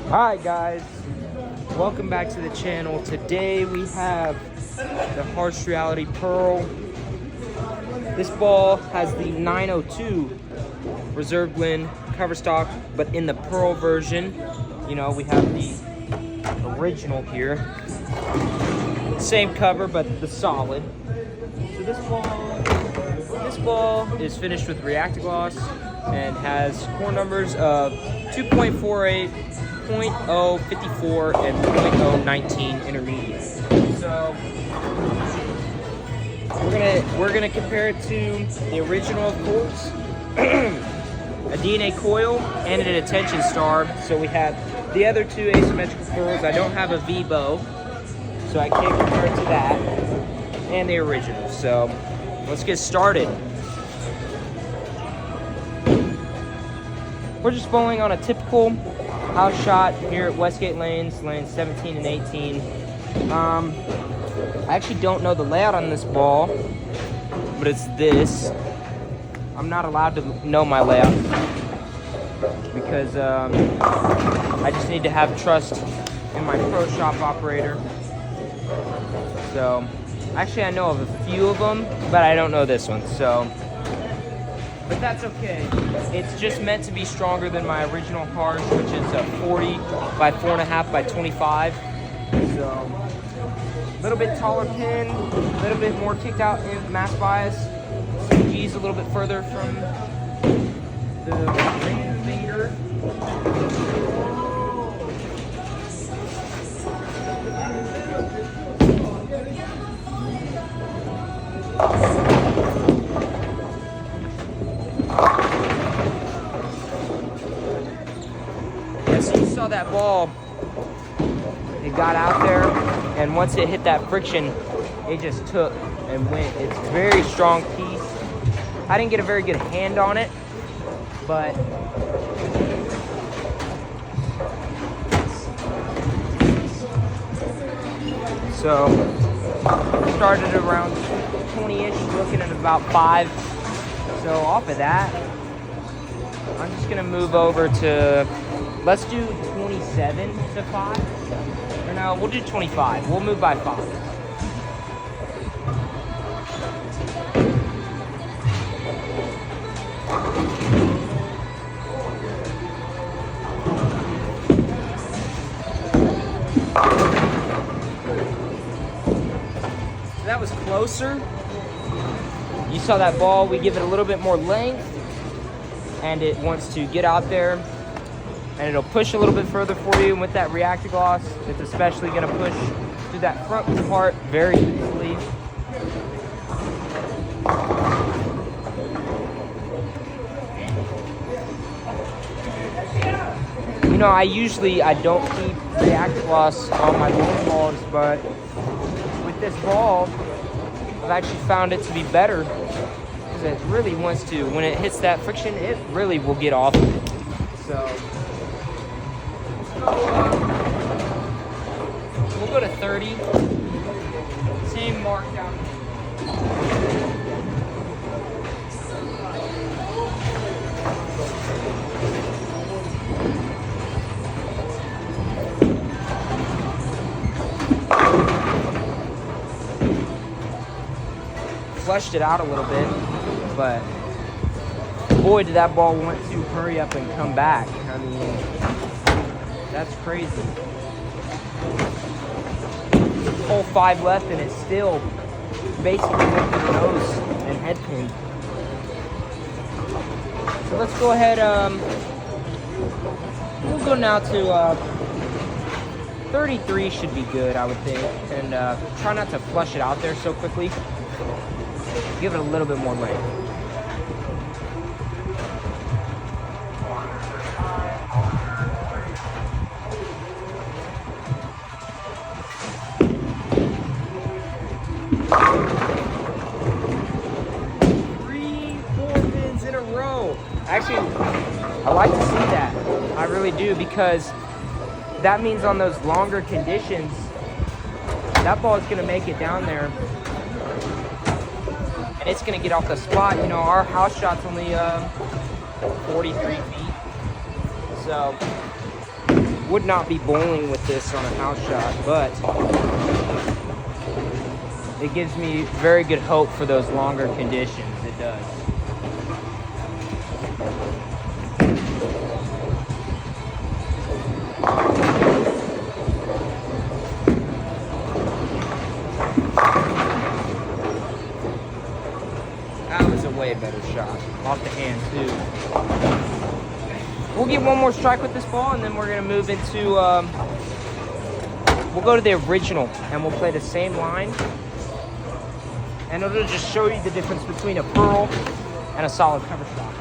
Hi guys, welcome back to the channel. Today we have the Harsh Reality Pearl. This ball has the 902 reserve Glyn cover stock, but in the Pearl version, you know, we have the original here. Same cover, but the solid. So this ball is finished with reactor gloss and has core numbers of 2.48, 0.054, and 0.019 intermediate. So we're gonna compare it to the original, of course, a DNA coil and an attention star. So we have the other two asymmetrical pearls. I don't have a V-bow, so I can't compare it to that, and the original. So let's get started. We're just bowling on a typical house shot here at Westgate lanes 17 and 18. I actually don't know the layout on this ball, but it's this. I'm not allowed to know my layout because I just need to have trust in my pro shop operator. So actually I know of a few of them, but I don't know this one. So, but that's okay. It's just meant to be stronger than my original Harsh, which is a 40 by 4.5 by 25. So a little bit taller pin, a little bit more kicked out in mass bias. G's a little bit further from the ring finger. Yeah, so you saw that ball, it got out there, and once it hit that friction, it just took and went. It's a very strong piece. I didn't get a very good hand on it, but so started around 20-ish, looking at about 5. So off of that, I'm just gonna move over to, let's do 27 to 5. Or no, we'll do 25. We'll move by 5. So that was closer. You saw that ball, we give it a little bit more length, and it wants to get out there, and it'll push a little bit further for you. And with that reactor gloss, it's especially gonna push through that front part very easily. You know, I don't keep reactor gloss on my bowling balls, but with this ball, I've actually found it to be better, because it really wants to, when it hits that friction, it really will get off of it. So we'll go to 30. Same mark down here. Flushed it out a little bit, but boy, did that ball want to hurry up and come back. I mean, that's crazy. Hole 5 left, and it's still basically went to the nose and head pin. So let's go ahead. We'll go now to 33 should be good, I would think, and try not to flush it out there so quickly. Give it a little bit more length. Three, 4 pins in a row. Actually, I like to see that. I really do, because that means on those longer conditions, that ball is going to make it down there. And it's going to get off the spot. You know, our house shot's only 43 feet. So would not be bowling with this on a house shot, but it gives me very good hope for those longer conditions. It does. That was a way better shot. Off the hand, too. We'll get one more strike with this ball, and then we're going to move into... we'll go to the original, and we'll play the same line. And it'll just show you the difference between a pearl and a solid cover stock.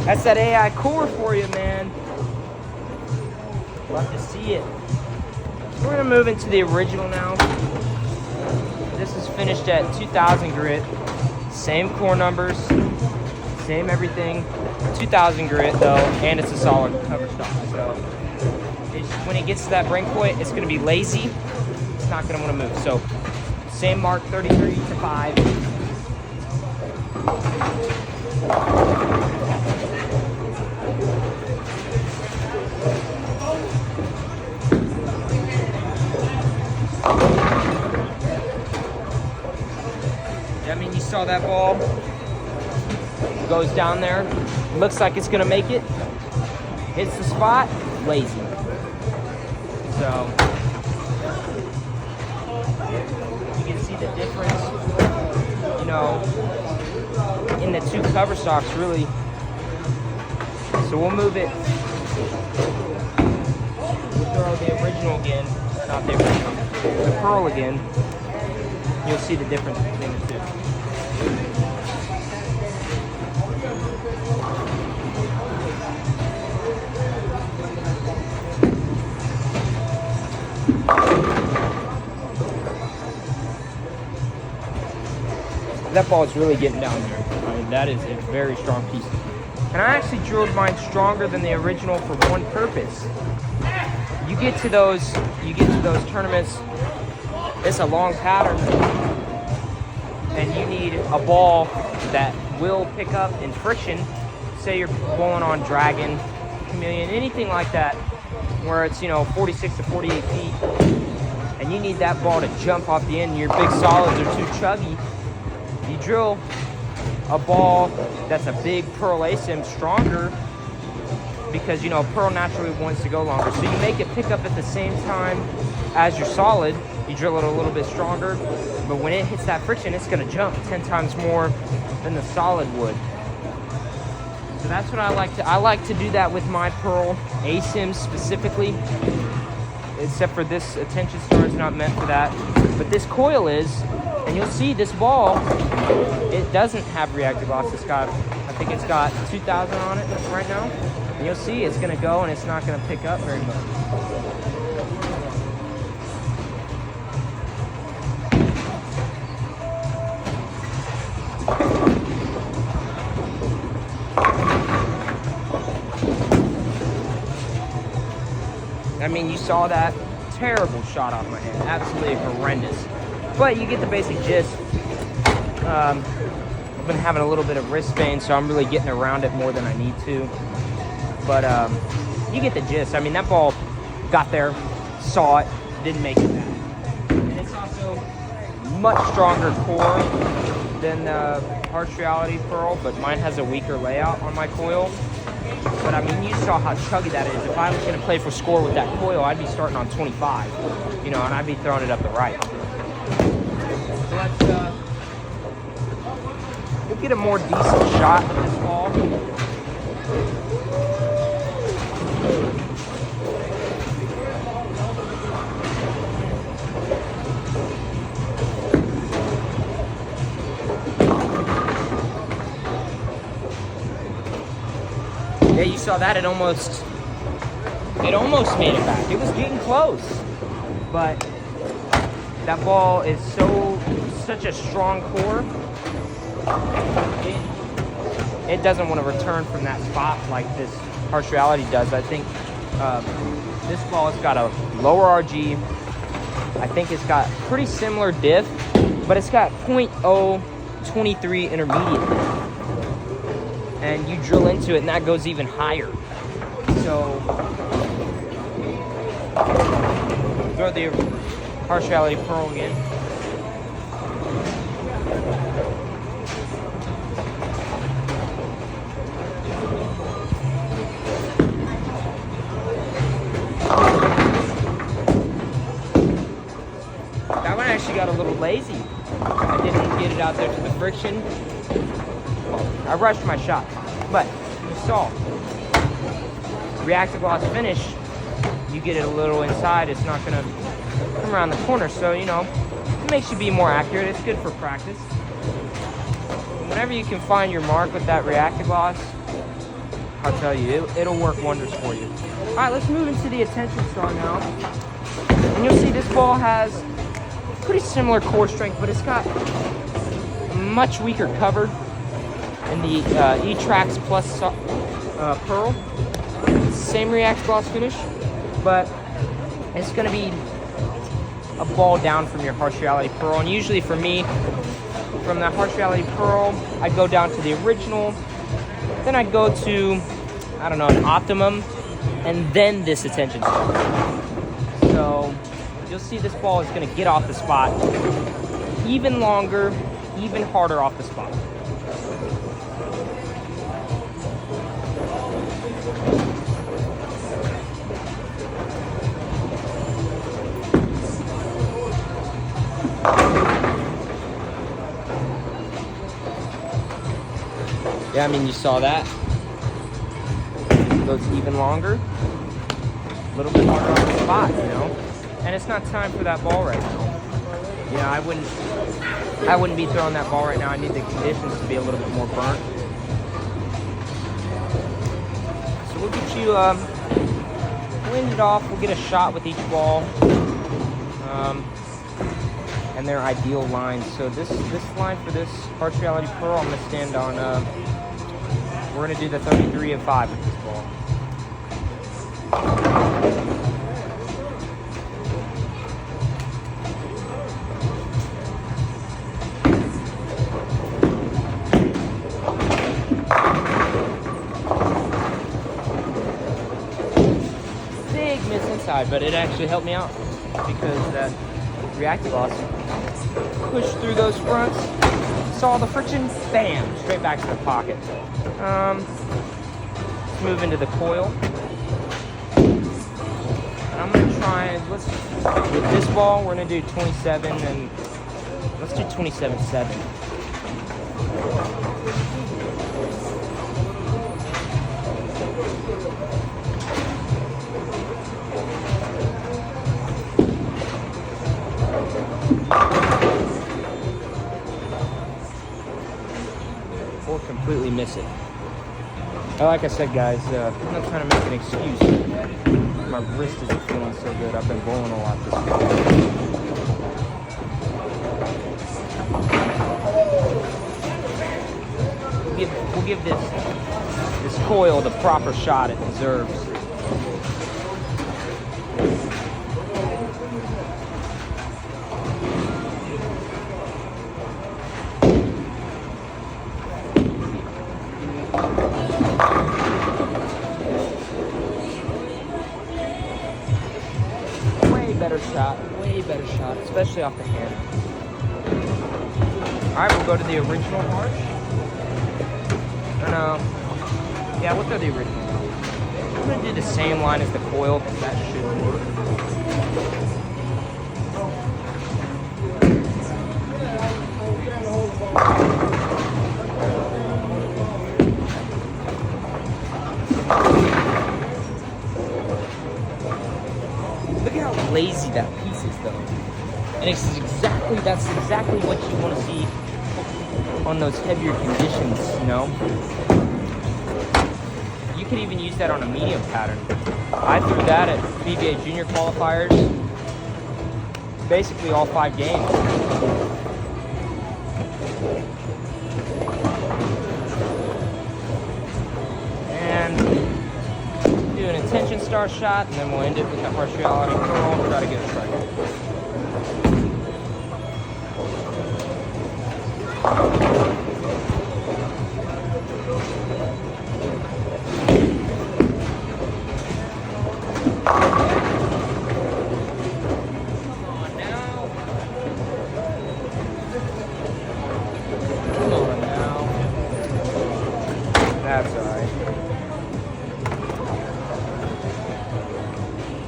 That's that AI core for you, man. Love to see it. We're gonna move into the original now. This is finished at 2000 grit. Same core numbers, same everything. 2000 grit though, and it's a solid cover stock. So when it gets to that break point, it's gonna be lazy. It's not gonna wanna move. So same mark, 33 to 5. I mean, you saw that ball. Goes down there. Looks like it's gonna make it. Hits the spot. Lazy. So you can see the difference, you know, in the two cover stocks, really. So we'll move it. We'll throw the original again. Not the original. The pearl again. You'll see the difference between the two. That ball is really getting down there. I mean, that is a very strong piece. And I actually drilled mine stronger than the original for one purpose. You get to those tournaments, it's a long pattern, and you need a ball that will pick up in friction. Say you're bowling on Dragon, Chameleon, anything like that, where it's, you know, 46 to 48 feet, and you need that ball to jump off the end, and your big solids are too chuggy. You drill a ball that's a big pearl ASIM stronger, because, you know, pearl naturally wants to go longer. So you make it pick up at the same time as your solid. You drill it a little bit stronger, but when it hits that friction, it's gonna jump 10 times more than the solid would. So that's what I like to do that with my pearl ASIMs specifically, except for this attention star is not meant for that. But this coil is, and you'll see this ball, it doesn't have reactive loss. It's got, I think it's got 2000 on it right now. And you'll see it's gonna go and it's not gonna pick up very much. I mean, you saw that terrible shot off my hand, absolutely horrendous. But you get the basic gist. I've been having a little bit of wrist pain, so I'm really getting around it more than I need to. But you get the gist. I mean, that ball got there, saw it, didn't make it back. And it's also much stronger core than the Harsh Reality Pearl, but mine has a weaker layout on my coil. But I mean, you saw how chuggy that is. If I was going to play for score with that coil, I'd be starting on 25, you know, and I'd be throwing it up the right. So let's, we'll get a more decent shot of this ball. Yeah, you saw that. It almost made it back. It was getting close, but that ball is such a strong core. it doesn't want to return from that spot like this harsh reality does. I think this ball has got a lower RG. I think it's got pretty similar diff, but it's got 0.023 intermediate. And you drill into it and that goes even higher. So throw the harsh reality pearl again. That one actually got a little lazy. I didn't get it out there to the friction. I rushed my shot, but you saw reactive gloss finish. You get it a little inside, it's not gonna come around the corner. So, you know, it makes you be more accurate. It's good for practice. And whenever you can find your mark with that reactive gloss, I'll tell you, it'll work wonders for you. All right, let's move into the attention star now. And you'll see this ball has pretty similar core strength, but it's got much weaker cover in the E-Trax Plus Pearl. Same react gloss finish, but it's going to be a ball down from your harsh reality pearl. And usually for me, from that harsh reality pearl, I'd go down to the original, then I'd go to, I don't know, an optimum, and then this attention star. So you'll see this ball is going to get off the spot even longer, even harder off the spot. Yeah, I mean, you saw that. It goes even longer, a little bit harder on the spot, you know. And it's not time for that ball right now. You know, I wouldn't be throwing that ball right now. I need the conditions to be a little bit more burnt. So we'll get you winded off. We'll get a shot with each ball. And their ideal lines. So this line for this harsh reality pearl, I'm gonna stand on. We're gonna do the 33 and 5 with this ball. Big miss inside, but it actually helped me out because that reactive gloss pushed through those fronts, saw the friction, bam, straight back to the pocket. Let's move into the coil. And I'm gonna try, with this ball, we're gonna do 27 and let's do 27.7. Or completely miss it. Like I said, guys, I'm not trying to make an excuse. My wrist isn't feeling so good. I've been bowling a lot this week. We'll give this coil the proper shot it deserves. Way better shot, especially off the hand. Alright, we'll go to the original harsh. Yeah, we'll throw the original. I'm going to do the same line as the coil, because that should work. Look at how lazy that piece is, though. And that's exactly what you want to see on those heavier conditions, you know? You could even use that on a medium pattern. I threw that at PBA junior qualifiers, basically all 5 games. star shot, and then we'll end it with the harsh reality curl and try to get a strike. That's alright.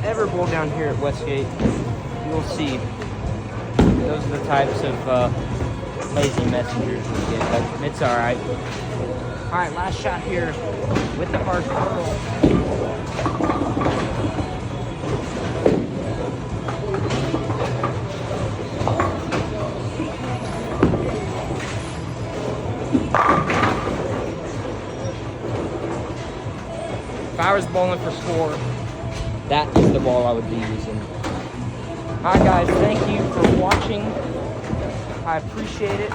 Ever bowl down here at Westgate, you'll see those are the types of lazy messengers we get, but it's alright. Alright, last shot here with the harsh curl. If I was bowling for score, that is the ball I would be using. Alright guys, thank you for watching. I appreciate it.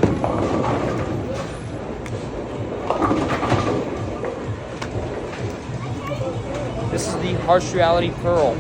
This is the Harsh Reality Pearl.